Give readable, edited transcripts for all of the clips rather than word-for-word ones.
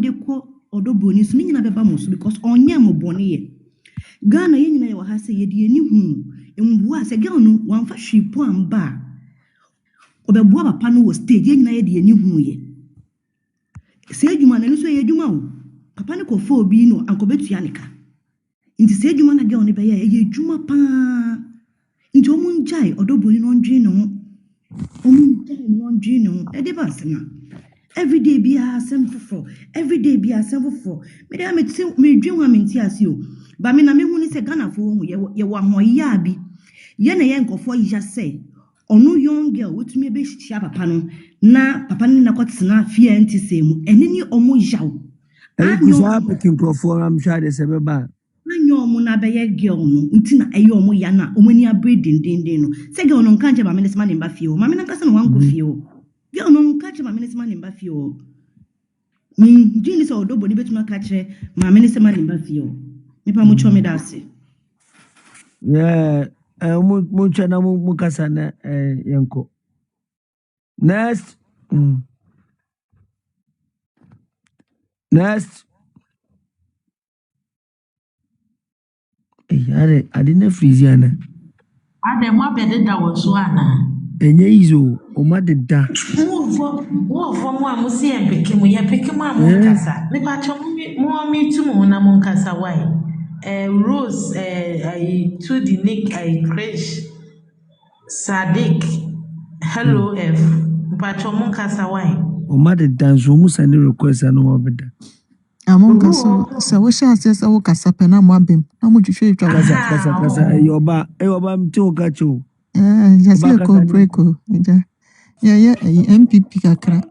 de ko Odo BRONII so nyina beba mo so because onye mo bone ye Ghana ye nyina ye wa ha se ye de ani hu embu a se girl no wan fa hwipo amba obebua papa no wo stage ye nyina ye de ani hu ye se adwuma na so ye adwuma wo papa ne ko fa obi no anko betua ne ka nti se adwuma na girl ne be ye adwuma pa nti omun jai Odo BRONII no ndwe no omun jai no ndwe no e de ba sema every day be a semfo every day be a semfo me dey me dwen wa menti ase o ba me na me hu ni se Ghana fo hu ye wa ho ya bi ye na ye nkofo ya se onu young girl wotumi be hia papa no na papa ni na kwotena fie nti se mu ene ni omo yaw Akusa pekin crofo am sha de sebeba anyo omo na be ye girl no nti na eye omo ya na omo ni abre dindindin no se girl no nka nche ba me ne sema ne mba fie o ma me na kasa no wan ko fie o girl no nka nche ba me ne sema ne mba fie o jini so Odo BRONII betuma ka kire ma me ne sema ne mba fie o me pa mo chome da ase yeah mo chana mo kasa na yanko next are adina friziana ade mo abede da wo so ana enye izo o ma de da wo fo mo amusi en pekimu ye pekimu amunkasa me pa cho mo mi tumu na munkasa why Rose I to the Nick I crash Sadiq hello F pa cho munkasa why o ma de da so mu send request na o beda Amonga so we sha se wo kasa pe na mo abem na mo twhwe twa kasa oba mti o gacho ya se ko break o ya MPP kakra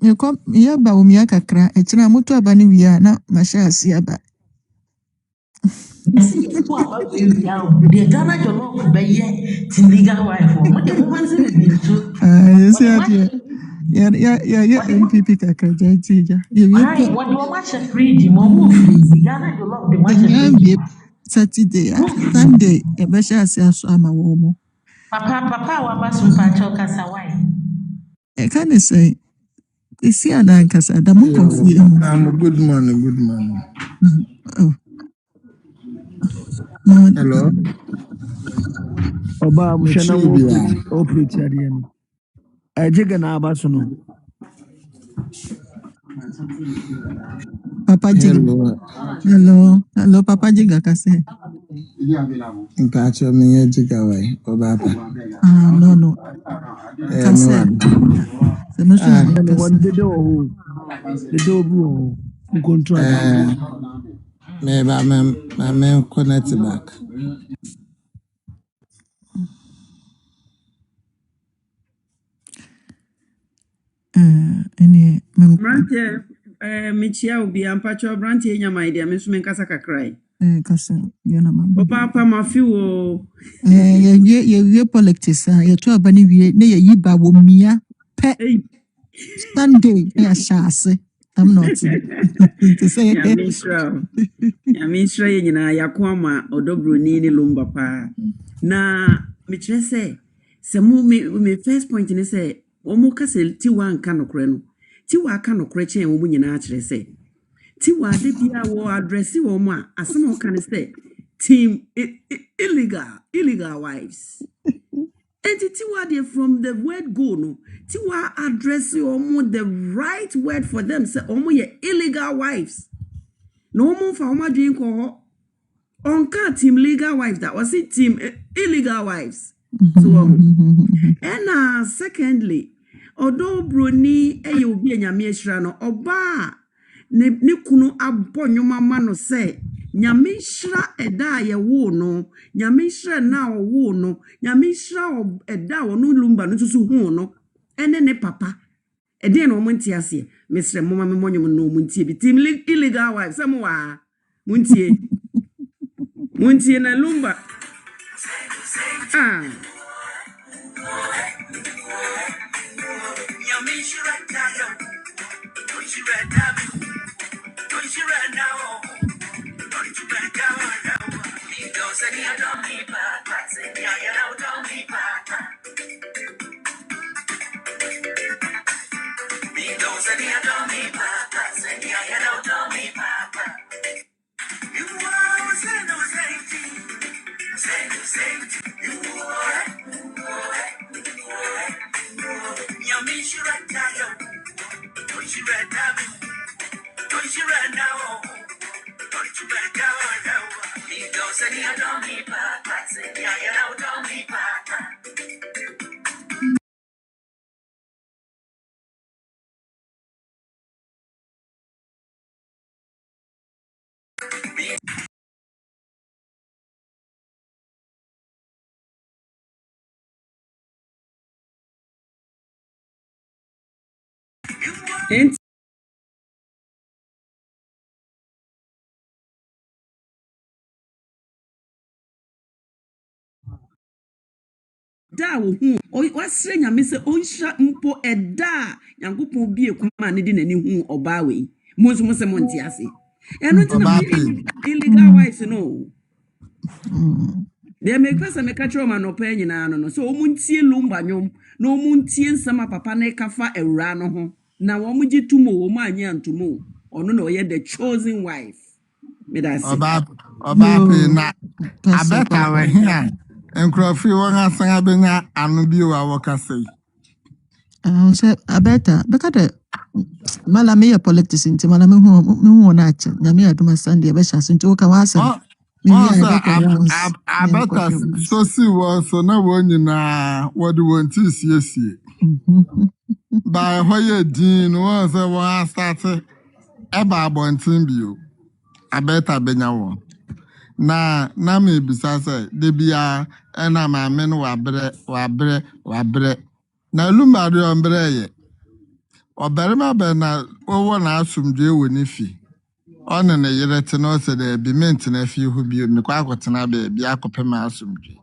na ko ya ba o miya kakra e kira moto aba ni wiya na ma sha ase aba to aba we ya de Ghana jollof be ye ti legal wife mo de mo man se be to yes ya MPP kakra ja ye what do match free mo free Ghana jollof de match free Saturday Sunday e be sha ase aso ama wo mo papa wa basu pa cho kasa why e kan say isi ana kasa da mo confuse Good morning. Hello. oba mo hwana operate ade no ejega na abaso no Papa Jiga. Hello, Papa Jiga kase. Nkacho menye Jiga wai obapa. No. Kase. Se no so one the door bro control Me ba me connect back. Any Brante michia obi ampacho brante nyama idea me so menkasa kakrai kase yana ma. Papa mafi wo ye politics ye to abani wie na ye yiba wo mia pe Sunday ya shase. I'm not to say ya misra ye nyina yakoma Odo BRONII ni Lumba pa na michire se mu me first point ni se omo kase ti wa nka nokre no ti wa aka nokre chen wo nyina a kire se ti wa de bia wo address wo mo a asem o kan se team illegal wives entity what they from the word go no ti wa address omo the right word for them say omo ye illegal wives no omo fa omo adwen ko ho onka team legal wives that was it team illegal wives so and secondly Odo BRONII eye obi anyame ahira no oba ne kunu abonwoma ma no se nyame hira eda ye wo no nyame hira na wo no nyame hira eda wo no Lumba no susu hu no ene ne papa ede no mo ntia ase mesre mo ma me monwom no mo ntie bi team illegal wives am wa mo ntie na Lumba And da wo hu wasre nyame se onhya mpo eda yankopon bie kuma ne de nani hu oba we mo so mo se mo ntiase eno nti na illegal wives no they make person make catch man no pay nyina no so omuntie lumba nyom na omuntie nsama papa na kafa ewura no ho na wo mu gitumo wo mu anya ntumo ono na oye the chosen wife me da say Oba na abeta we hia enkrofi won asan abenya anu bi wa wokasai say abeta because mala me politics nti mala me hu na acha nyame aduma Sunday be sha so nti wo ka wa asem abeta so si wo so na wo nyina wo de won ti siesie ba hoye din wo se wo start eba abontin bio abeta benya wo na me bisa se de bia na ma me no wabre na Lumba de ombre ye obarima be na wo na asumdwe woni fi ono ne yere te no se de bi ment na fi hu bi me kwa akotena be bia akopema asumdwe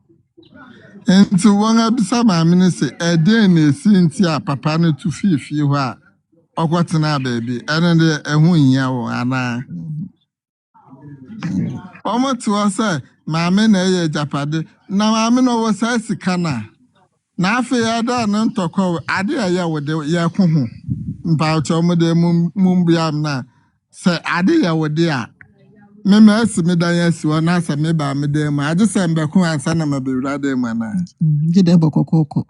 enti won abisa ma me ne se ede na esi nti a papa no tu fi hu a okotena be bi ene de ehu hia wo ana omo to say maame na ye japade na maame no wo sa sika na afi ya da no ntokọ ade ya wo de ya ko ho mpa cho mo de mumbiam na se ade ya wo de a me ma asi me dan asi wo na sa me ba me de ma ade se mbeko ansa na mabewura de ma na gide bokokoko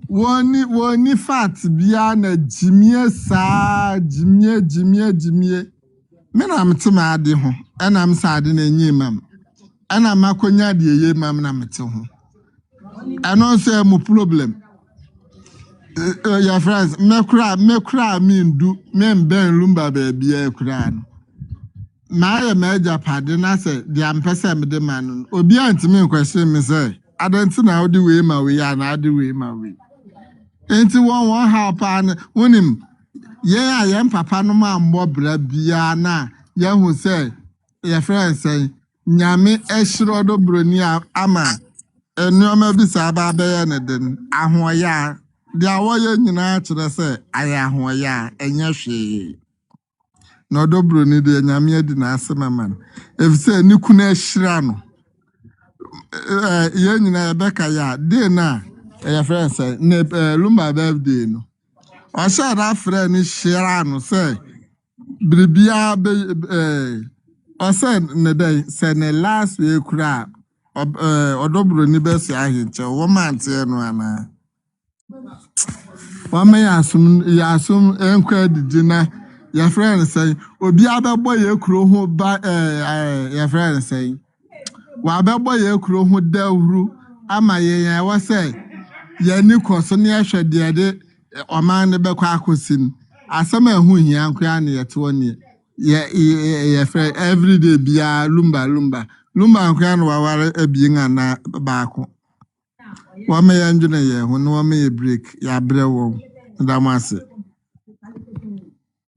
woni fat bia na jimie sa jimie me na mte ma ade ho ana m sa ade na enyi mam ana makonya de ye mam na mte ho ano say mo problem your friends me kra me ndu me ben Lumba ba bia kra no na ya me japade na say de ampese me de man obi antime nkwese me say adanti na odi we ma we ya na adi we ma we enti won help an wonim ye a ye papa no ma mbo bra bia na ye hu say your friends say nyame ehiro Odo BRONII ama enyoma bi sa ba be ye ne den ahoya de awoye nyina kire se aya ahoya enye hwe na Odo BRONII de nyame adi na asema man efise ni kuna ehira no ye nyina be ka ya de na your friend say ne Lumba birthday no o sha da friend ni shira no say bribia be o say ne dey say ne last week kura Odo BRONII be si ahinche wo mante no ana wa me yasum enkwa didina your friend say obi abebo ye kuro ho ba your friend say wa abebo ye kuro ho dawuru ama ye wa say ye ni koso ne ahwede de oman ne bekwa akosin asama ehu hia nkwa na ye to ne ye friend everyday bia Lumba nkwa na waware abien na baako wa me yanjuna ye ho no wa me break ya brewo ndamase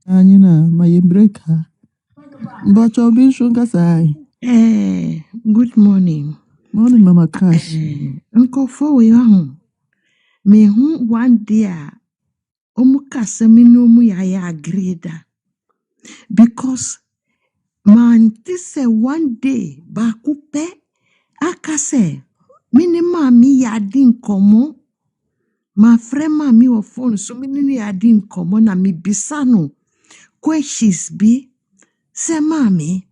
anyina my breaker but obi shunga sai Good morning. morning mama cash Uncle for you. Me who one day omukasemino ya agree because man this one day bakupe akase minima mi ya din komo My friend mommy or phone so many I didn't come on and me bisano. Questions be say mommy.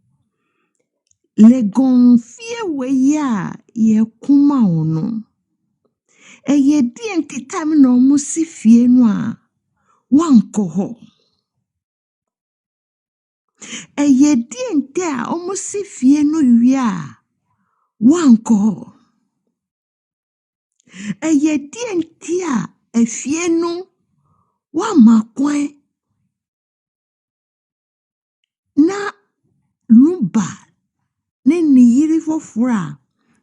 Le gonfie we ya ye kuma ono. Ye di enti time no musi fie no a wanko ho. Ye di enti a omusi fie no wie a wanko ho. Ye di enti a fie no wa makwan na Lumba ne ni yiri fofora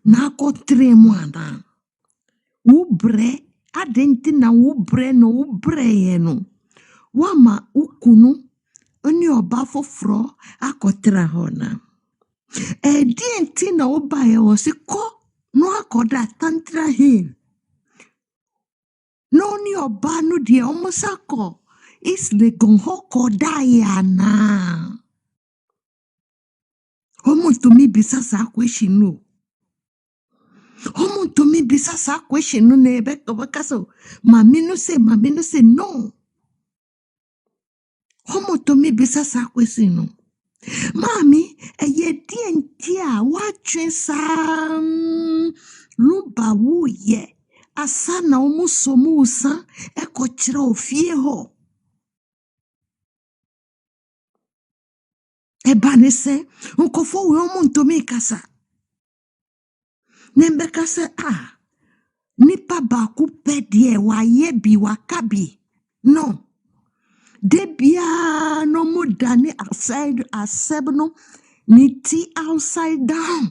na akotre mu ana. Ubre adenti na ubre no ubre ye no. Wama ukunu oni oba foforo akotra hona. Di enti na oba ye wose ko no akoda tantra hill. No ni oba no die omosako is le gonho koda ya na. Homo to me bisa sa question no. Homo to me bisa sa question no na ebe kaso. Mami no say no. Homo to me bisa sa question no. Mami, ye di a watching some Lumba wu ye. Asana umusomusa ekochira ofie ho. Ebane se, unkofo we omuntu me kasa. Nembe kasa nipa baku pedie wa yebi wa kabi. No. Debia no mudani outside asebno niti outside down.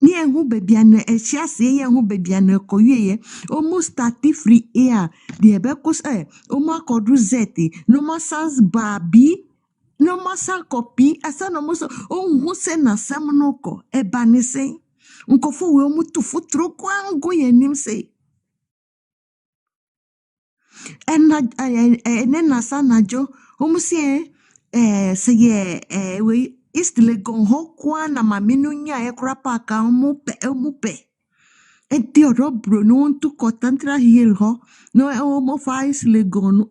Ni enhu bebiane echiase ye enhu bebiane koyeye almost 30 free air de bekos omo akodu zeti no ma sans babi no ma san copy asa no mo so onhu se na semnoko ebanise nkofo we omu tufu troko ango yenim se enna sanajo omu se we istile gonho kwa na maminu nya ekrapa ka omu pe enti Odo BRONII tu kotantra hill ho no omo fa isile gonu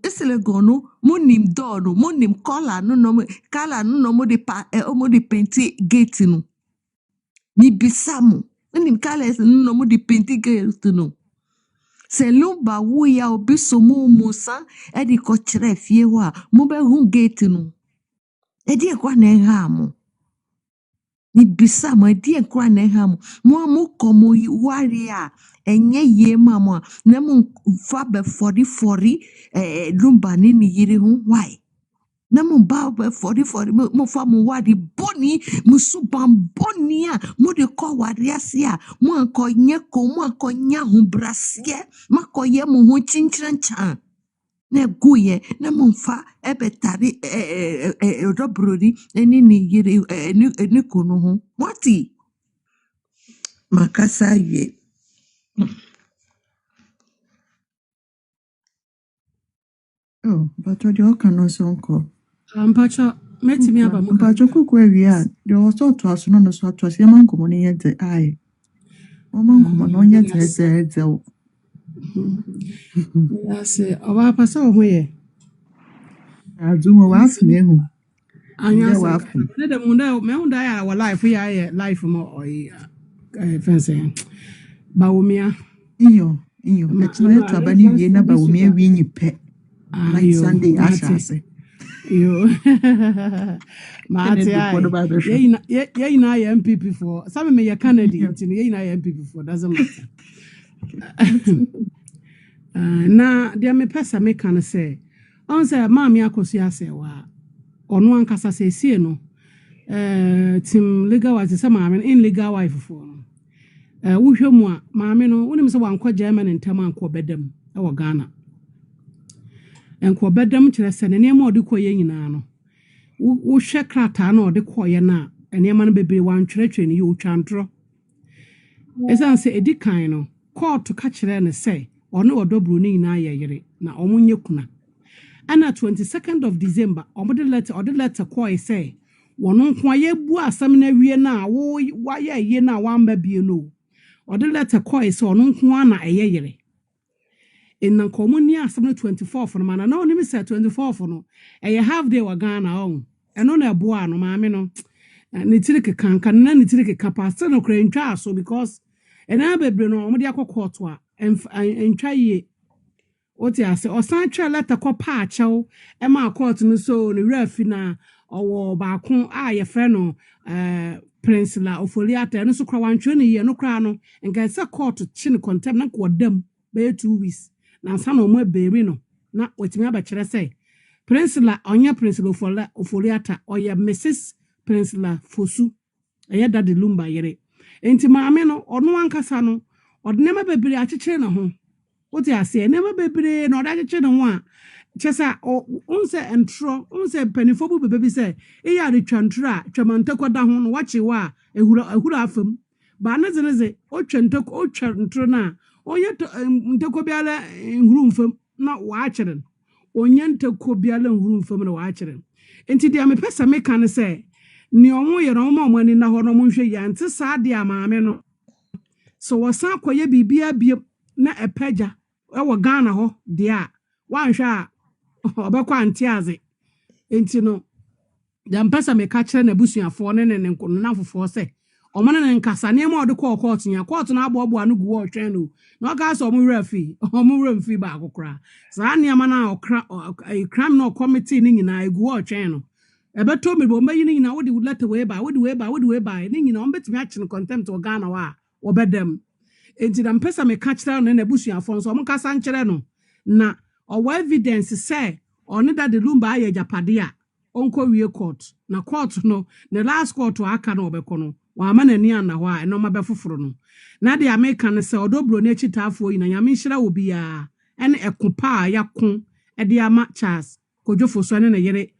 munim dono munim kola no kala no mo de omo de penti gate no mi bisamu munim kala no mo de penti gate no se Lumba wu ya obiso mu musa edi ko kire fie ho a mo be hu gate no edi ekwa na ha mo ni bisamu edi ekwa na ha mo amu komo wari a enye ye mama na mo fa be 40 Lumba ni yiri hu why na mo ba be 40 mo fa mo wadi boni musuban boni a mo de ko wari ase a mo anko nye ko mo anko nya hu brasie makoye mo hu chinchirancha na guye na mo fa ebetari Odo BRONII ni yiri ni kunu hu wati makasa ye but what you can also uncle. Mpacho metimi aba mu. Mpacho kuku ewi a there was to us no so to us yaman komo ne yete ai. Oman komo no yete eze. Yes, oba pasa o hoye. Azumo wa afne hu. Anya wa se. Ne de munda me hunda ya wa life ya life mo oyi fense. Bawumia. Iyo. Etno to abani wie na bawumia wie nyipe. Like Sunday ashase. Yo. Mate ai. Ye na ya MPP for. Some me ya Canada intino ye na ya MPP for doesn't matter. Na dia me pesa me kan say on say maami Akosua Serwaa ono ankasa say sie no tim legal wife say maami in legal wife for no wo hwemu a maami no wonim say wankọ German ntam ankọ bedam e wo Ghana enko bedam kire se ne nemo odi koye nyina no wo hwe krata na odi koye na enema no bebre wantwerɛtwerɛ ne yo twantro esan say edi kan no court ka kire ne say ono Odo BRONII na yeyere na omunye kuna ana 22nd of December omo de letter call say wono nko aye bu asam na wie na wo ye ye na wamba bie no or the letter koi so no kwana a yere. In the communia 24 for man, no, let me say 24 for no. And you have they were gone on. And on a boa no mammy no. Nitilike can nitilike capacity no crane so because and I be no modiaco quartua and try ye. What ya say, or santra letter co pacho, and my court no so the refina or bacon, your friend, Prince La Ofoliata, and so crown 20 year no crown, and get a court to chin contempt, not quote them, by 2 weeks. Now, son of my baby no, not what me about say. Prince La on your Prince Ofoliata, or your Mrs. Prince La Fosu, a yet that the Lumba yere. Ain't my ameno, or no one casano, or never baby at a chain home. What I say, never baby, nor that children one. Chesa or unse and tro, unse pennyfobu baby say, a the chantra, chamantako down, watch you are, a hula of them. But as o chantok o chantrona, or yet Tokobiala in room for not watching. O yento cobiala in room for watching. And today I'm a person make can say, Niomo your own money in the hormomusha yan to sadia mameno. So was some quay be na epeja ewo Ghana ho dia wan hwa obekwa antiaze enti no ya mpesa me ka kire na busuafo ne nkono na fofo se omane ne nkasa ne ma odekọ court nya court na abobo anu gu wo twen no na ka so omu refi ba akokra sa ne ma na okra criminal committee ni nyina egu wo twen no ebeto me bo mayi ni nyina wodi letter we ba ni nyina ombetimi a kire contempt o Ghana wa obedem. Enti da mpesa me kachira no na busuafo nso omkasa nkyere no na owo evidence say oni da de Lumba aye japade a onko wie court na court no the last court aka na obekọ no wa ama na ni ana ho a eno mabefoforo no na de America ne say Odo BRONII chitafo yi na nyame nhira obi a ene ekopa a yakon e de ama Charles kodwofo so ne yere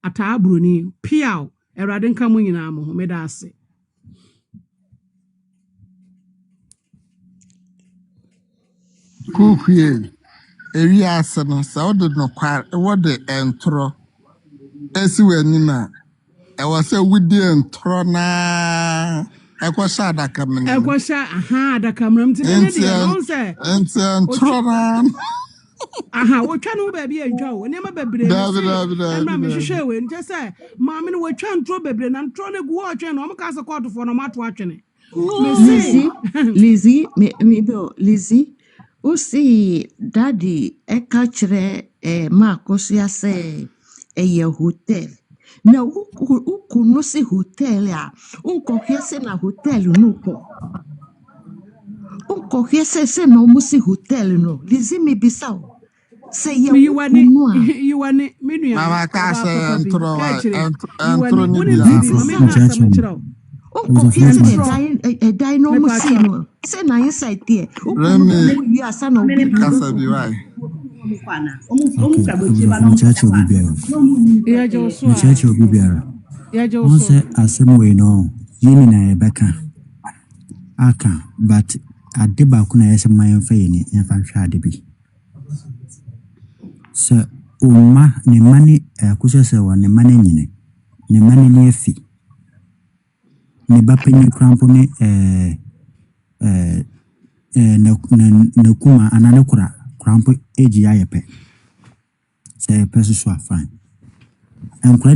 ata BRONII piao erade nka mo nyina mo me da ase. Kukuye, area sana, so did no quite what the entro. Esiwenina, I was a witty entro na. I was sad that coming. I was aha da kamram ti ne dia no say. Entro na. Aha, wo twa no baby entwa wo ne ma bebre no. Na me hwehwe we nje say, ma me no wo twa ntro bebre na ntro ne gu wo twa no mo ka se court for no mato atwene. Lizzie, Usi daddy ekachre ma Akosua se ye hotel. Na uku no si hotel ya. Unko hiese na hotel nuko. Unko hiese na umusi hotel no. Lizzie me bisao. Se ye you want it, Mama Casa and Tro Unko hiese a dino musino. Se na inside there. Uku ya sana ubi Casa be right. Asemwe no yini na ebeka aka but adeba kuna yesema yemfa yini yemfa hwa adebi so umma ne mani Akosua Serwaa ne mani nyine ne mani ne afi ne bapenyi krampo ne na kuma anane kura krampo eji ayepe say person so fine and